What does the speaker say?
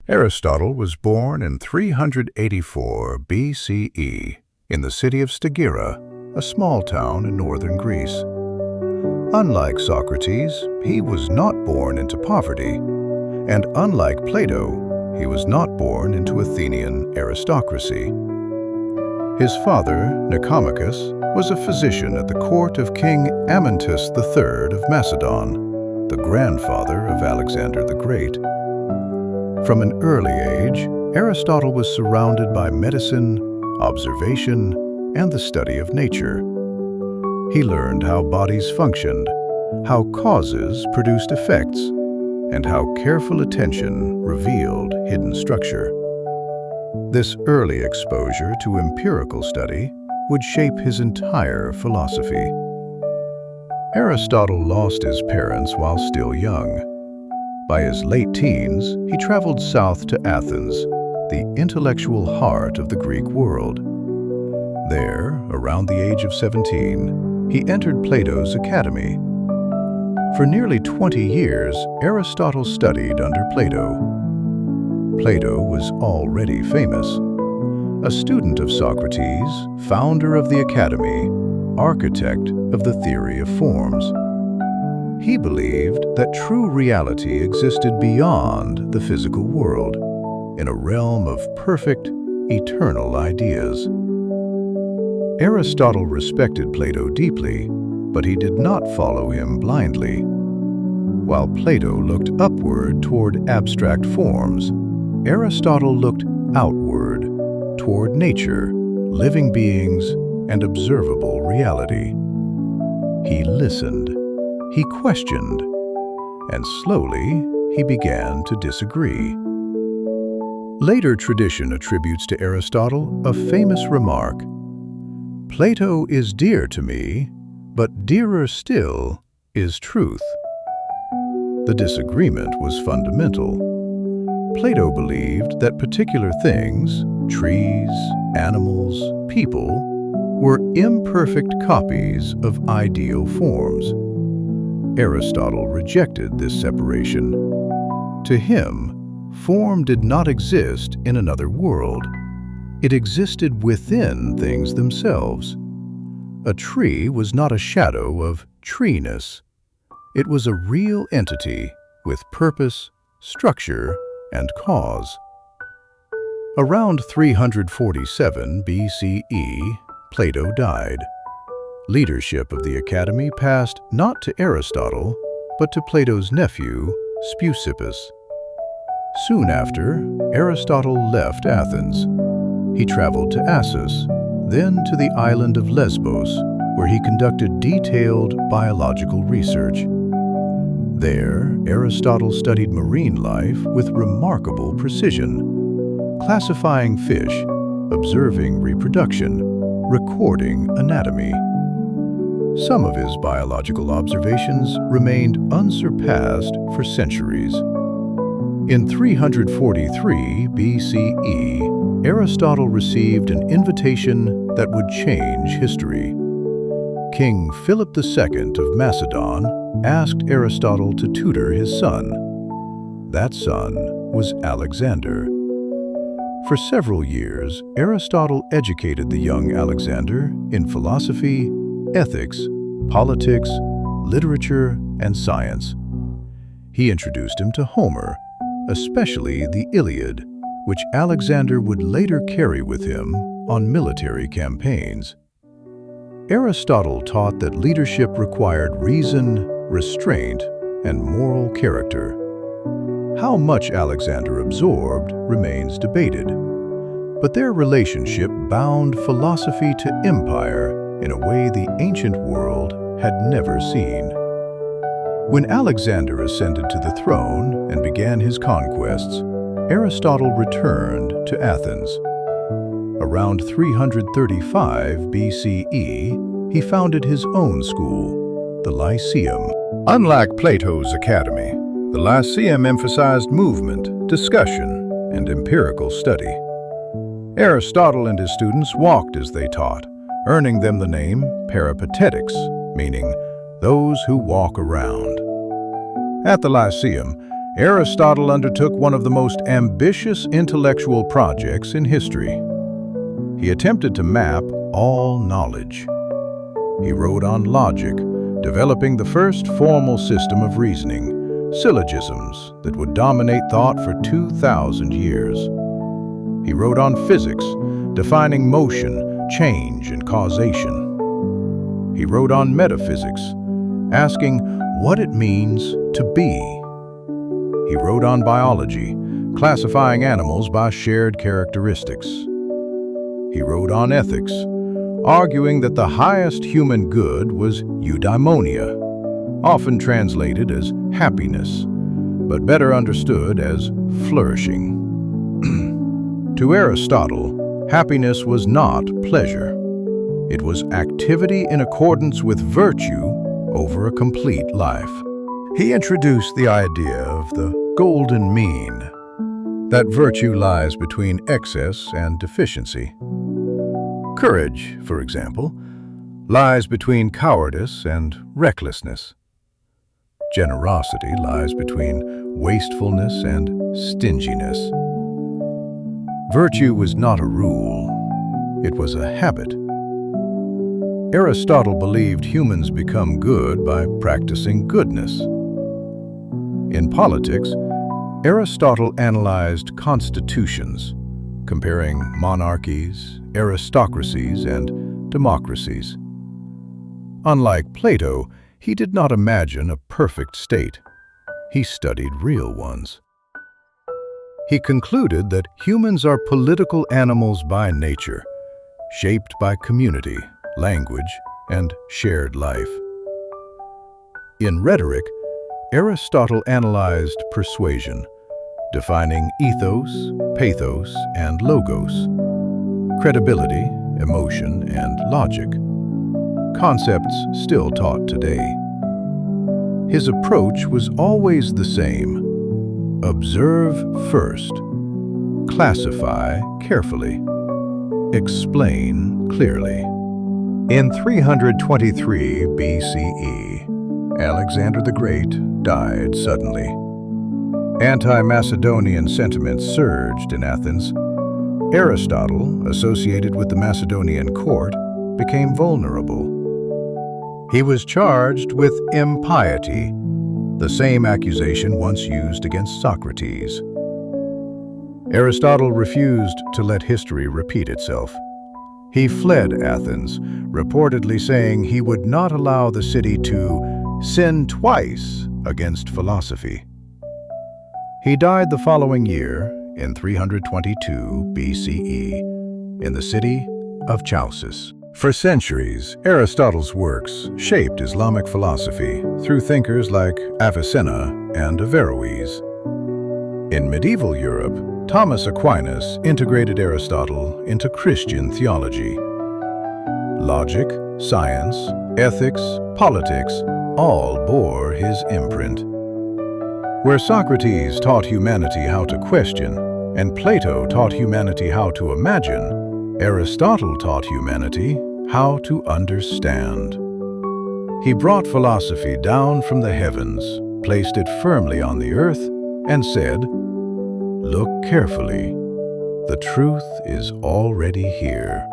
Aristotle was born in 384 BCE in the city of Stagira, a small town in northern Greece. Unlike Socrates, he was not born into poverty, and unlike Plato, he was not born into Athenian aristocracy. His father, Nicomachus, was a physician at the court of King Amyntas III of Macedon, the grandfather of Alexander the Great. From an early age, Aristotle was surrounded by medicine, observation, and the study of nature. He learned how bodies functioned, how causes produced effects, and how careful attention revealed hidden structure. This early exposure to empirical study would shape his entire philosophy. Aristotle lost his parents while still young. By his late teens, he traveled south to Athens, the intellectual heart of the Greek world. There, around the age of 17, he entered Plato's academy. For nearly 20 years, Aristotle studied under Plato. Plato was already famous. A student of Socrates, founder of the academy, architect of the theory of forms. He believed that true reality existed beyond the physical world, in a realm of perfect, eternal ideas. Aristotle respected Plato deeply, but he did not follow him blindly. While Plato looked upward toward abstract forms, Aristotle looked outward toward nature, living beings, and observable reality. He listened. He questioned, and slowly he began to disagree. Later tradition attributes to Aristotle a famous remark: "Plato is dear to me, but dearer still is truth." The disagreement was fundamental. Plato believed that particular things, trees, animals, people, were imperfect copies of ideal forms. Aristotle rejected this separation. To him, form did not exist in another world. It existed within things themselves. A tree was not a shadow of treeness. It was a real entity with purpose, structure, and cause. Around 347 BCE, Plato died. Leadership of the academy passed not to Aristotle, but to Plato's nephew, Speusippus. Soon after, Aristotle left Athens. He traveled to Assos, then to the island of Lesbos, where he conducted detailed biological research. There, Aristotle studied marine life with remarkable precision, classifying fish, observing reproduction, recording anatomy. Some of his biological observations remained unsurpassed for centuries. In 343 BCE, Aristotle received an invitation that would change history. King Philip II of Macedon asked Aristotle to tutor his son. That son was Alexander. For several years, Aristotle educated the young Alexander in philosophy, ethics, politics, literature, and science. He introduced him to Homer, especially the Iliad, which Alexander would later carry with him on military campaigns. Aristotle taught that leadership required reason, restraint, and moral character. How much Alexander absorbed remains debated, but their relationship bound philosophy to empire in a way the ancient world had never seen. When Alexander ascended to the throne and began his conquests, Aristotle returned to Athens. Around 335 BCE, he founded his own school, the Lyceum. Unlike Plato's academy, the Lyceum emphasized movement, discussion, and empirical study. Aristotle and his students walked as they taught, earning them the name Peripatetics, meaning those who walk around. At the Lyceum, Aristotle undertook one of the most ambitious intellectual projects in history. He attempted to map all knowledge. He wrote on logic, developing the first formal system of reasoning, syllogisms that would dominate thought for 2,000 years. He wrote on physics, defining motion, change, and causation. He wrote on metaphysics, asking what it means to be. He wrote on biology, classifying animals by shared characteristics. He wrote on ethics, arguing that the highest human good was eudaimonia, often translated as happiness, but better understood as flourishing. To Aristotle, happiness was not pleasure. It was activity in accordance with virtue over a complete life. He introduced the idea of the golden mean, that virtue lies between excess and deficiency. Courage, for example, lies between cowardice and recklessness. Generosity lies between wastefulness and stinginess. Virtue was not a rule, it was a habit. Aristotle believed humans become good by practicing goodness. In politics, Aristotle analyzed constitutions, comparing monarchies, aristocracies, and democracies. Unlike Plato, he did not imagine a perfect state. He studied real ones. He concluded that humans are political animals by nature, shaped by community, language, and shared life. In rhetoric, Aristotle analyzed persuasion, defining ethos, pathos, and logos, credibility, emotion, and logic, concepts still taught today. His approach was always the same: observe first, classify carefully, explain clearly. In 323 BCE, Alexander the Great died suddenly. Anti-Macedonian sentiments surged in Athens. Aristotle, associated with the Macedonian court, became vulnerable. He was charged with impiety, the same accusation once used against Socrates. Aristotle refused to let history repeat itself. He fled Athens, reportedly saying he would not allow the city to sin twice against philosophy. He died the following year, in 322 BCE, in the city of Chalcis. For centuries, Aristotle's works shaped Islamic philosophy through thinkers like Avicenna and Averroes. In medieval Europe, Thomas Aquinas integrated Aristotle into Christian theology. Logic, science, ethics, politics, all bore his imprint. Where Socrates taught humanity how to question, and Plato taught humanity how to imagine, Aristotle taught humanity how to understand. He brought philosophy down from the heavens, placed it firmly on the earth, and said, "Look carefully. The truth is already here."